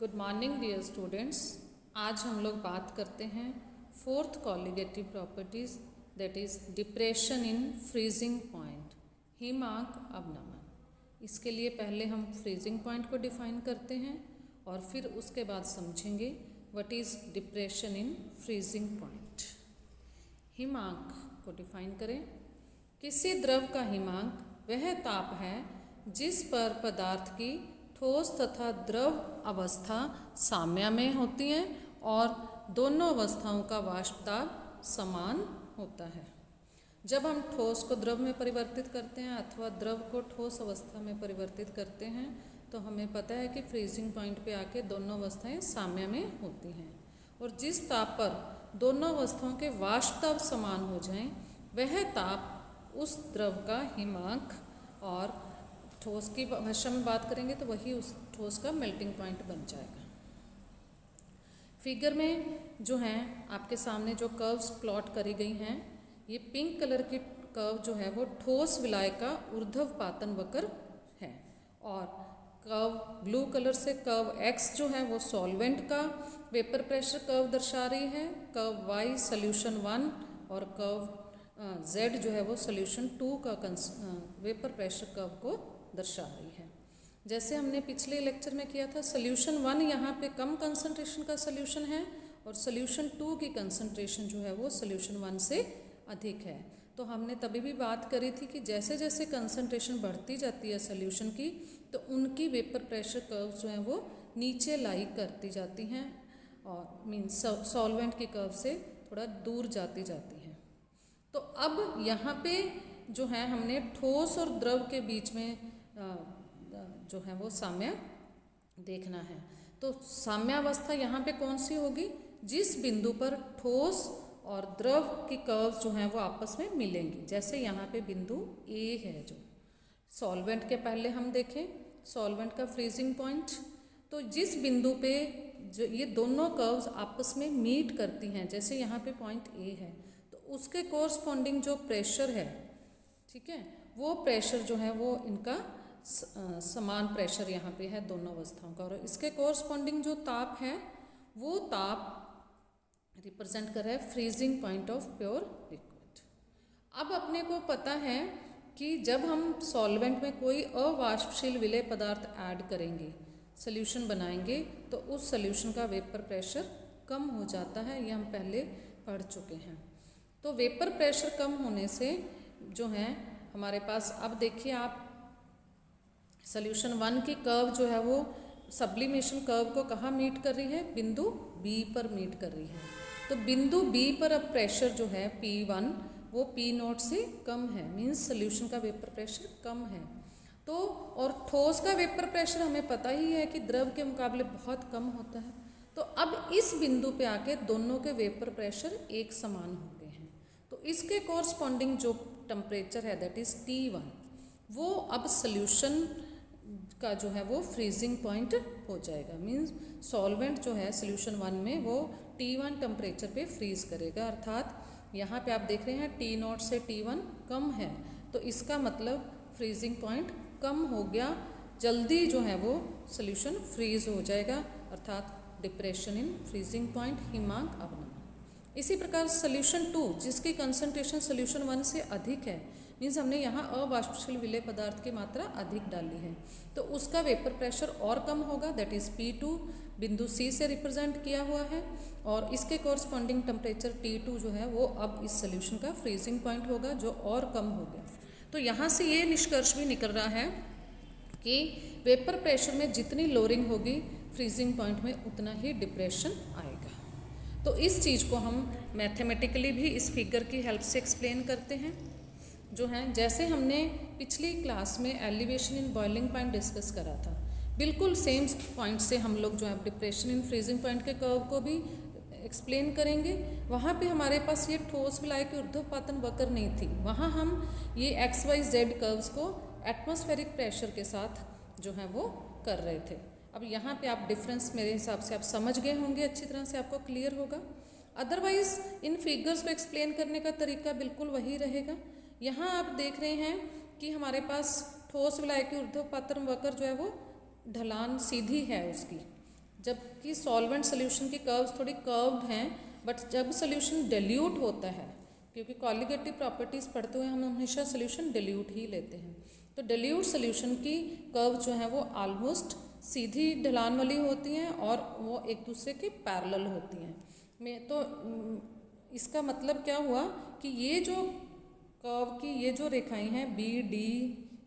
Good morning dear students. आज हम लोग बात करते हैं fourth colligative properties that is depression in freezing point, हिमांक अवनमन। इसके लिए पहले हम फ्रीजिंग पॉइंट को डिफाइन करते हैं और फिर उसके बाद समझेंगे what is depression in freezing point. हिमांक को डिफाइन करें। किसी द्रव का हिमांक वह ताप है जिस पर पदार्थ की ठोस तथा द्रव अवस्था साम्य में होती हैं और दोनों अवस्थाओं का वाष्प दाब समान होता है। जब हम ठोस को द्रव में परिवर्तित करते हैं अथवा द्रव को ठोस अवस्था में परिवर्तित करते हैं तो हमें पता है कि फ्रीजिंग पॉइंट पे आके दोनों अवस्थाएं साम्य में होती हैं और जिस ताप पर दोनों अवस्थाओं के वाष्प दाब समान हो जाएं वह ताप उस द्रव का हिमांक, और ठोस की भाषा में बात करेंगे तो वही उस ठोस का मेल्टिंग पॉइंट बन जाएगा। फिगर में जो है आपके सामने जो कर्व्स प्लॉट करी गई हैं, ये पिंक कलर की कर्व जो है वो ठोस विलाय का ऊर्ध्वपातन वक्र है और कर्व ब्लू कलर से कर्व एक्स जो है वो सॉल्वेंट का वेपर प्रेशर कर्व दर्शा रही है, कर्व वाई सोल्यूशन 1 और कर्व जेड जो है वो सोल्यूशन 2 का वेपर प्रेशर कर्व को दर्शा रही है। जैसे हमने पिछले लेक्चर में किया था, सोल्यूशन 1 यहाँ पे कम कंसंट्रेशन का सोल्यूशन है और सोल्यूशन 2 की कंसंट्रेशन जो है वो सोल्यूशन 1 से अधिक है। तो हमने तभी भी बात करी थी कि जैसे जैसे कंसंट्रेशन बढ़ती जाती है सोल्यूशन की तो उनकी वेपर प्रेशर कर्व जो है वो नीचे लाई करती जाती हैं और मीन्स सॉल्वेंट की कर्व से थोड़ा दूर जाती हैं। तो अब यहाँ पे जो है हमने ठोस और द्रव के बीच में जो है वो साम्य देखना है। तो साम्यावस्था यहाँ पे कौन सी होगी? जिस बिंदु पर ठोस और द्रव की कर्व जो हैं वो आपस में मिलेंगी। जैसे यहाँ पे बिंदु ए है, जो सॉल्वेंट के पहले हम देखें सॉल्वेंट का फ्रीजिंग पॉइंट, तो जिस बिंदु पे जो ये दोनों कर्व्स आपस में मीट करती हैं, जैसे यहाँ पे पॉइंट ए है तो उसके कोरस्पॉन्डिंग जो प्रेशर है, ठीक है, वो प्रेशर जो है वो इनका समान प्रेशर यहाँ पे है दोनों अवस्थाओं का, और इसके कोरस्पॉन्डिंग जो ताप है वो ताप रिप्रेजेंट कर रहा है freezing point of pure liquid. अब अपने को पता है कि जब हम सॉल्वेंट में कोई अवाष्पशील विलेय पदार्थ ऐड करेंगे, सोल्यूशन बनाएंगे, तो उस सोल्यूशन का वेपर प्रेशर कम हो जाता है, ये हम पहले पढ़ चुके हैं। तो वेपर प्रेशर कम होने से जो है हमारे पास, अब देखिए आप सोल्यूशन 1 की कर्व जो है वो सब्लिमेशन कर्व को कहाँ मीट कर रही है? बिंदु बी पर मीट कर रही है। तो बिंदु बी पर अब प्रेशर जो है P1 वो P0 से कम है, मीन्स सोल्यूशन का वेपर प्रेशर कम है। तो और ठोस का वेपर प्रेशर हमें पता ही है कि द्रव के मुकाबले बहुत कम होता है। तो अब इस बिंदु पे आके दोनों के वेपर प्रेशर एक समान हो गए हैं। तो इसके कोरस्पॉन्डिंग जो टेम्परेचर है दैट इज T1, वो अब सोल्यूशन का जो है वो फ्रीजिंग पॉइंट हो जाएगा। मीन्स सॉल्वेंट जो है सोल्यूशन 1 में वो T1 टेम्परेचर पे फ्रीज करेगा, अर्थात यहाँ पे आप देख रहे हैं T0 से T1 कम है, तो इसका मतलब फ्रीजिंग पॉइंट कम हो गया, जल्दी जो है वो सोल्यूशन फ्रीज हो जाएगा, अर्थात डिप्रेशन इन फ्रीजिंग पॉइंट, हिमांक अवनमन। इसी प्रकार सोल्यूशन 2 जिसकी कंसंट्रेशन सोल्यूशन 1 से अधिक है, मीन्स हमने यहाँ अवाष्पशील विलेय पदार्थ की मात्रा अधिक डाली है, तो उसका वेपर प्रेशर और कम होगा, दैट इज P2 बिंदु C से रिप्रेजेंट किया हुआ है, और इसके कोरस्पॉन्डिंग टेम्परेचर T2 जो है वो अब इस सोल्यूशन का फ्रीजिंग पॉइंट होगा जो और कम हो गया। तो यहाँ से ये निष्कर्ष भी निकल रहा है कि वेपर प्रेशर में जितनी लोअरिंग होगी फ्रीजिंग पॉइंट में उतना ही डिप्रेशन आएगा। तो इस चीज़ को हम मैथमेटिकली भी इस फिगर की हेल्प से एक्सप्लेन करते हैं जो है, जैसे हमने पिछली क्लास में elevation in boiling point discuss करा था, बिल्कुल सेम पॉइंट से हम लोग जो है डिप्रेशन इन फ्रीजिंग पॉइंट के कर्व को भी एक्सप्लेन करेंगे। वहाँ पे हमारे पास ये ठोस विलाय की ऊर्ध्वपातन वक्र नहीं थी, वहाँ हम ये XYZ कर्व्स को एटमॉस्फेरिक प्रेशर के साथ जो है वो कर रहे थे। अब यहाँ पे आप डिफरेंस मेरे हिसाब से आप समझ गए होंगे, अच्छी तरह से आपको क्लियर होगा। अदरवाइज इन फिगर्स को एक्सप्लेन करने का तरीका बिल्कुल वही रहेगा। यहाँ आप देख रहे हैं कि हमारे पास ठोस विलाय की ऊर्ध्वपातन वक्र जो है वो ढलान सीधी है उसकी, जबकि सॉल्वेंट सोल्यूशन की कर्व्स थोड़ी कर्व्ड हैं, बट जब सोल्यूशन डिल्यूट होता है, क्योंकि कॉलिगेटिव प्रॉपर्टीज़ पढ़ते हुए हम हमेशा सोल्यूशन डिल्यूट ही लेते हैं, तो डिल्यूट सोल्यूशन की कर्व जो है वो ऑलमोस्ट सीधी ढलान वाली होती हैं और वो एक दूसरे के पैरेलल होती हैं। मैं तो इसका मतलब क्या हुआ कि ये जो कर्व की ये जो रेखाएं हैं बी डी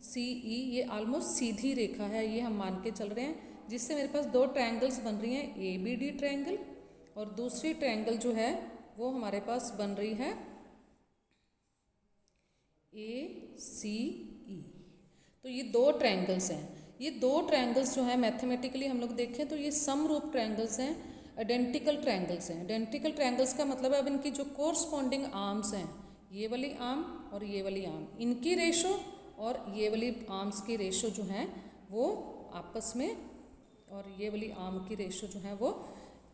सी ई, ये ऑलमोस्ट सीधी रेखा है, ये हम मान के चल रहे हैं, जिससे मेरे पास दो ट्रायंगल्स बन रही हैं, ए बी डी ट्रायंगल, और दूसरी ट्रायंगल जो है वो हमारे पास बन रही है ए सी ई। तो ये दो ट्रायंगल्स हैं, ये दो ट्रायंगल्स जो हैं मैथमेटिकली हम लोग देखें तो ये समरूप ट्रायंगल्स हैं, आइडेंटिकल ट्रायंगल्स हैं। आइडेंटिकल ट्रायंगल्स का मतलब है अब इनकी जो कोरस्पॉन्डिंग आर्म्स हैं, ये वाली आर्म और ये वाली आर्म, इनकी रेशो और ये वाली आर्म्स की रेशो जो है वो आपस में, और ये वाली आर्म की रेशो जो है वो,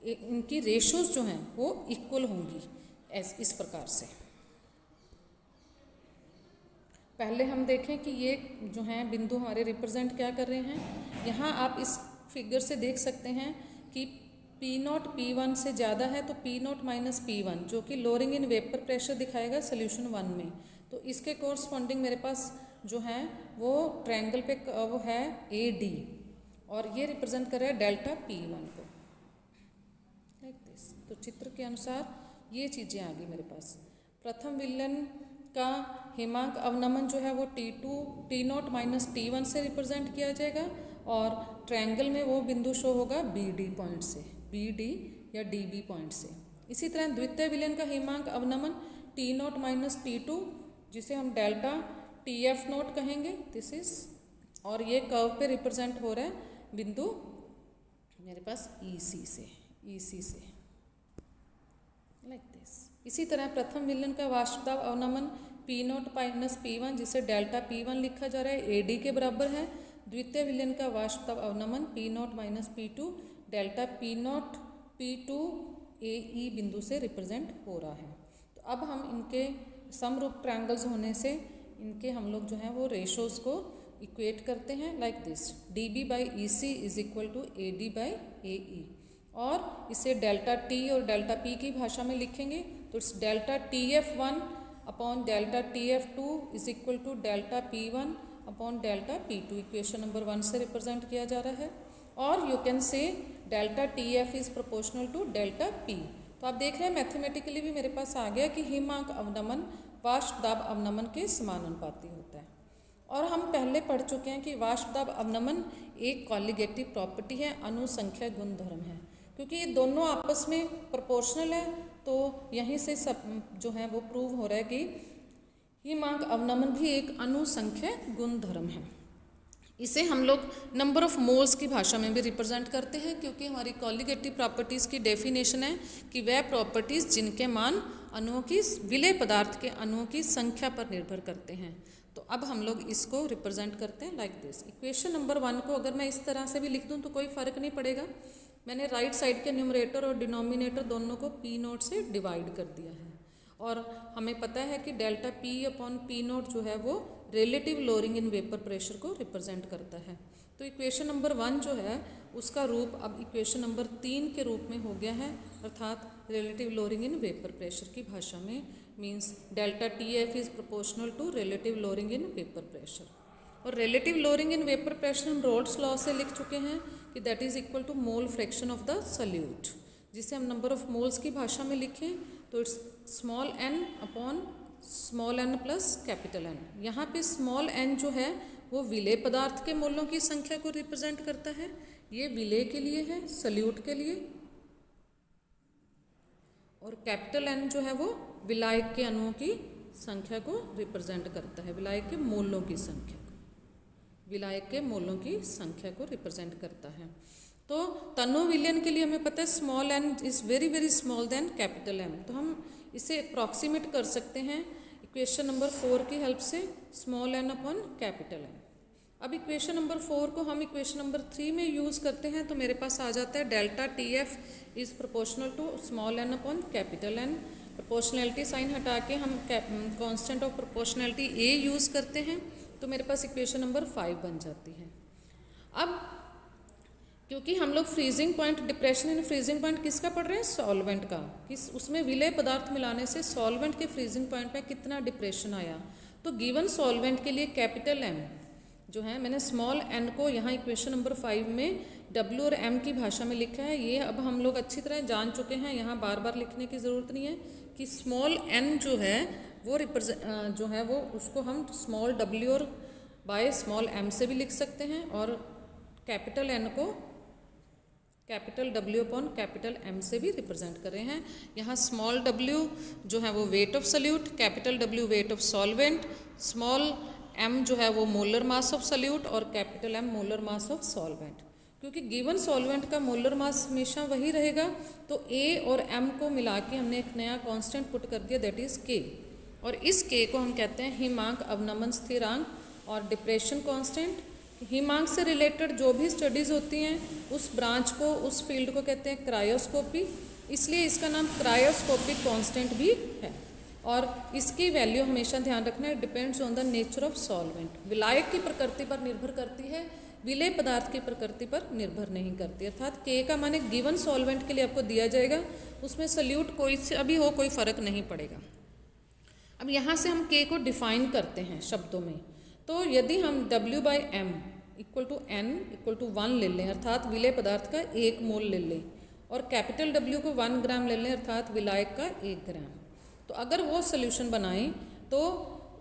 इनकी रेशोज जो हैं वो इक्वल होंगी इस प्रकार से। पहले हम देखें कि ये जो हैं बिंदु हमारे रिप्रेजेंट क्या कर रहे हैं। यहाँ आप इस फिगर से देख सकते हैं कि P0 P1 से ज़्यादा है तो P0 माइनस P1 जो कि लोअरिंग इन वेपर प्रेशर दिखाएगा सोल्यूशन 1 में। तो इसके कोरस्पॉन्डिंग मेरे पास जो है वो ट्रायंगल पे वो है AD, और ये रिप्रेजेंट कर रहा है डेल्टा P1 को, लाइक दिस। तो चित्र के अनुसार ये चीज़ें आ गई मेरे पास। प्रथम विलयन का हिमांक अवनमन जो है वो T0 माइनस T1 से रिप्रेजेंट किया जाएगा, और ट्रायंगल में वो बिंदु शो होगा BD पॉइंट से, BD या DB पॉइंट से। इसी तरह द्वितीय विलयन का हिमांक अवनमन T0 माइनस T2 जिसे हम डेल्टा TF0 कहेंगे, दिस इज, और ये कर्व पे रिप्रेजेंट हो रहा है बिंदु मेरे पास EC से, लाइक दिस। इसी तरह प्रथम विलयन का वाष्प दाब अवनमन P0 माइनस P1 जिसे डेल्टा P1 लिखा जा रहा है AD के बराबर है। द्वितीय विलयन का वाष्प दाब अवनमन P0 minus P2 delta P0 P2 AE बिंदु से रिप्रेजेंट हो रहा है। तो अब हम इनके समरूप ट्रायंगल्स होने से इनके हम लोग जो हैं वो रेशोज को इक्वेट करते हैं, like this, DB by EC is equal to AD by AE, और इसे डेल्टा T और डेल्टा P की भाषा में लिखेंगे तो it's delta TF1 upon delta TF2 is equal to delta P1 upon delta P2, equation number 1 से represent किया जा रहा है। और you can say delta TF is proportional to delta P। तो आप देख रहे हैं मैथमेटिकली भी मेरे पास आ गया कि हिमांक अवनमन वाष्प दाब अवनमन के समानुपाती होता है। और हम पहले पढ़ चुके हैं कि वाष्प दाब अवनमन एक कॉलिगेटिव प्रॉपर्टी है, अनुसंख्या गुणधर्म है, क्योंकि ये दोनों आपस में प्रोपोर्शनल है। तो यहीं से सब जो है वो प्रूव हो रहा है कि हिमांक अवनमन भी एक अनुसंख्या गुणधर्म है। इसे हम लोग नंबर ऑफ मोल्स की भाषा में भी रिप्रेजेंट करते हैं, क्योंकि हमारी कॉलिगेटिव प्रॉपर्टीज़ की डेफिनेशन है कि वह प्रॉपर्टीज़ जिनके मान अणुओं की, विलेय पदार्थ के अणुओं की संख्या पर निर्भर करते हैं। तो अब हम लोग इसको रिप्रेजेंट करते हैं लाइक दिस। इक्वेशन नंबर 1 को अगर मैं इस तरह से भी लिख दूं तो कोई फ़र्क नहीं पड़ेगा। मैंने राइट साइड के न्यूमरेटर और डिनोमिनेटर दोनों को P0 से डिवाइड कर दिया है, और हमें पता है कि डेल्टा P अपॉन P0 जो है वो relative lowering in vapour pressure को रिप्रेजेंट करता है। तो इक्वेशन नंबर 1 जो है उसका रूप अब इक्वेशन नंबर 3 के रूप में हो गया है, अर्थात relative lowering in vapour pressure की भाषा में means delta TF is proportional to relative lowering in vapour pressure. और relative lowering in vapour pressure हम रोल्स लॉ से लिख चुके हैं कि that is equal to mole fraction of the solute, जिसे हम नंबर ऑफ मोल्स की भाषा में लिखें तो it's small n upon small n plus capital N। यहाँ पे स्मॉल n जो है वो विलेय पदार्थ के मोलों की संख्या को रिप्रेजेंट करता है, ये विलेय के लिए है, सॉल्यूट के लिए, और कैपिटल N जो है वो विलायक के अणुओं की संख्या को रिप्रेजेंट करता है, विलायक के मोलों की संख्या को, विलायक के मोलों की संख्या को रिप्रेजेंट करता है। तो तनु विलयन के लिए हमें पता है small n is very very small than capital M, तो हम इसे अप्रॉक्सीमेट कर सकते हैं इक्वेशन नंबर 4 की हेल्प से, small n upon capital M। अब इक्वेशन नंबर 4 को हम इक्वेशन नंबर 3 में यूज़ करते हैं तो मेरे पास आ जाता है delta TF is proportional to small n upon capital N। Proportionality sign हटा के हम constant of proportionality A use करते हैं तो मेरे पास इक्वेशन नंबर 5 बन जाती है। अब क्योंकि हम लोग freezing point, depression in freezing point किसका पढ़ रहे हैं, सॉल्वेंट का, किस उसमें विलेय पदार्थ मिलाने से सॉल्वेंट के फ्रीजिंग पॉइंट में कितना डिप्रेशन आया। तो गिवन सॉल्वेंट के लिए कैपिटल एम जो है, मैंने स्मॉल एन को यहाँ इक्वेशन नंबर 5 में डब्ल्यू और एम की भाषा में लिखा है। ये अब हम लोग अच्छी तरह जान चुके हैं, यहाँ बार बार लिखने की ज़रूरत नहीं है कि स्मॉल एन जो है वो जो है वो उसको हम स्मॉल डब्ल्यू और बाय स्मॉल एम से भी लिख सकते हैं, और कैपिटल एन को capital W upon capital M से भी रिप्रेजेंट कर रहे हैं। यहाँ स्मॉल डब्ल्यू जो है वो weight of solute, capital W weight of solvent, small M जो है वो मोलर मास ऑफ सल्यूट और capital M molar mass of solvent. क्योंकि गिवन सॉल्वेंट का मोलर मास हमेशा वही रहेगा, तो ए और एम को मिला के हमने एक नया कांस्टेंट पुट कर दिया, दैट इज़ के, और इस के को हम कहते हैं हिमांक अवनमन स्थिरांक और डिप्रेशन कांस्टेंट। हिमांक से रिलेटेड जो भी स्टडीज़ होती हैं उस ब्रांच को, उस फील्ड को कहते हैं क्रायोस्कोपी, इसलिए इसका नाम क्रायोस्कोपिक कांस्टेंट भी है। और इसकी वैल्यू हमेशा ध्यान रखना है, depends on the nature of solvent, विलायक की प्रकृति पर निर्भर करती है, विलेय पदार्थ की प्रकृति पर निर्भर नहीं करती। अर्थात के का माने गिवन सॉल्वेंट के लिए आपको दिया जाएगा, उसमें सल्यूट कोई से अभी हो कोई फर्क नहीं पड़ेगा। अब यहाँ से हम के को डिफाइन करते हैं शब्दों में। तो यदि हम W by M equal to N equal to 1 ले लें, अर्थात विलेय पदार्थ का 1 मोल ले लें, और कैपिटल W को 1 ग्राम ले लें, अर्थात विलायक का 1 ग्राम, तो अगर वो सोल्यूशन बनाएं तो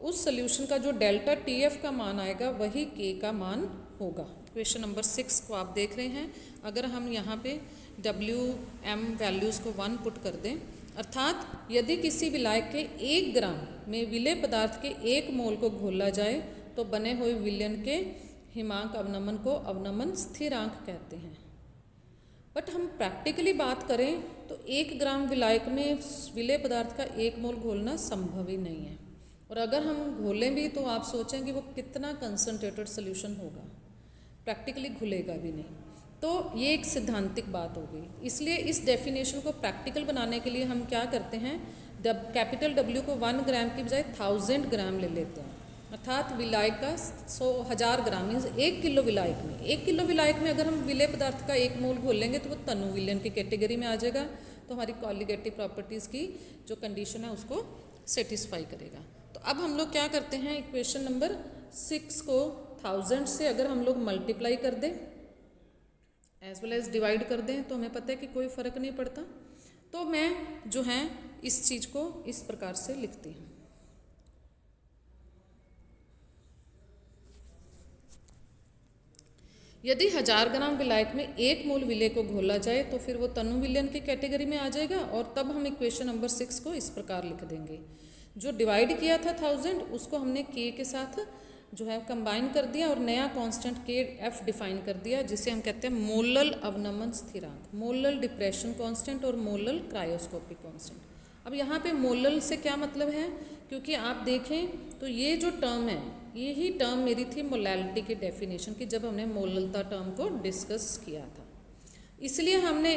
उस सोल्यूशन का जो डेल्टा TF का मान आएगा वही K का मान होगा। क्वेश्चन नंबर 6 को आप देख रहे हैं। अगर हम यहाँ पे WM वैल्यूज़ को 1 पुट कर दें, अर्थात यदि किसी विलायक के 1 ग्राम में विलेय पदार्थ के 1 मोल को घोला जाए तो बने हुए विलयन के हिमांक अवनमन को अवनमन स्थिरांक कहते हैं। बट हम प्रैक्टिकली बात करें तो 1 ग्राम विलायक में विलेय पदार्थ का 1 मोल घोलना संभव ही नहीं है, और अगर हम घोलें भी तो आप सोचें कि वो कितना कंसनट्रेटेड सोल्यूशन होगा, प्रैक्टिकली घुलेगा भी नहीं। तो ये एक सिद्धांतिक बात हो गई। इसलिए इस डेफिनेशन को प्रैक्टिकल बनाने के लिए हम क्या करते हैं, कैपिटल W को 1 ग्राम की बजाय 1000 ग्राम ले लेते हैं, अर्थात विलायक का 1000 ग्राम मीन्स 1 किलो विलायक में, 1 किलो विलायक में अगर हम विलेय पदार्थ का 1 मोल घोल लेंगे तो वो तनु विलयन की कैटेगरी में आ जाएगा, तो हमारी कॉलिगेटिव प्रॉपर्टीज़ की जो कंडीशन है उसको सेटिस्फाई करेगा। तो अब हम लोग क्या करते हैं, इक्वेशन नंबर 6 को 1000 से अगर हम लोग मल्टीप्लाई कर दें एज वेल एज डिवाइड कर दें तो हमें पता है कि कोई फ़र्क नहीं पड़ता। तो मैं जो है इस चीज़ को इस प्रकार से लिखती हूँ। यदि 1000 ग्राम विलायक में 1 मोल विलेय को घोला जाए तो फिर वो तनु विलयन की कैटेगरी में आ जाएगा, और तब हम इक्वेशन नंबर 6 को इस प्रकार लिख देंगे। जो डिवाइड किया था 1000 उसको हमने के साथ जो है कंबाइन कर दिया और नया कांस्टेंट KF डिफाइन कर दिया, जिसे हम कहते हैं मोलल अवनमन स्थिरांक, मोलल डिप्रेशन कांस्टेंट और मोलल क्रायोस्कोपिक कांस्टेंट। अब यहाँ पे मोलल से क्या मतलब है, क्योंकि आप देखें तो ये जो टर्म है यही टर्म मेरी थी मोलैलिटी की डेफिनेशन की, जब हमने मोललता टर्म को डिस्कस किया था। इसलिए हमने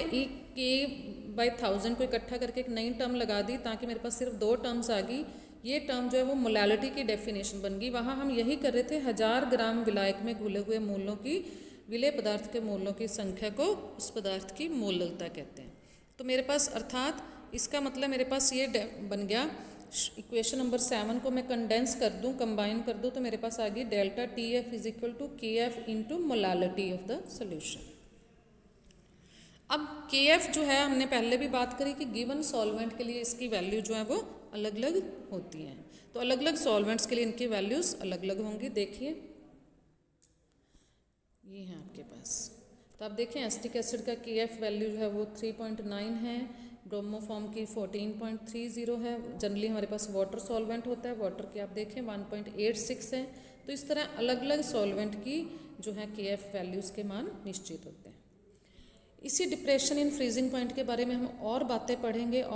K/1000 को इकट्ठा करके एक नई टर्म लगा दी ताकि मेरे पास सिर्फ 2 टर्म्स आ गई। ये टर्म जो है वो मोलैलिटी की डेफिनेशन बन गई। वहाँ हम यही कर रहे थे, 1000 ग्राम विलायक में घुले हुए मोलों की, विलेय पदार्थ के मोलों की संख्या को उस पदार्थ की मोललता कहते हैं। तो मेरे पास अर्थात इसका मतलब मेरे पास ये बन गया, इक्वेशन नंबर 7 को मैं कंडेंस कर दूं, कंबाइन कर दूं, तो मेरे पास आ गई delta TF is equal to KF into molality of the solution. अब KF जो है हमने पहले भी बात करी कि गिवन सॉल्वेंट के लिए इसकी वैल्यू जो है वो अलग अलग होती हैं, तो अलग अलग सॉल्वेंट्स के लिए इनकी वैल्यूज़ अलग अलग होंगी। देखिए ये है आपके पास, तो आप देखें एसिटिक एसिड का KF वैल्यू जो है वो 3.9 है, ब्रोमोफॉर्म की 14.30 है। जनरली हमारे पास वाटर सॉल्वेंट होता है, वाटर की आप देखें 1.86 है। तो इस तरह अलग अलग सॉल्वेंट की जो है KF वैल्यूज़ के मान निश्चित होते हैं। इसी डिप्रेशन इन फ्रीजिंग पॉइंट के बारे में हम और बातें पढ़ेंगे।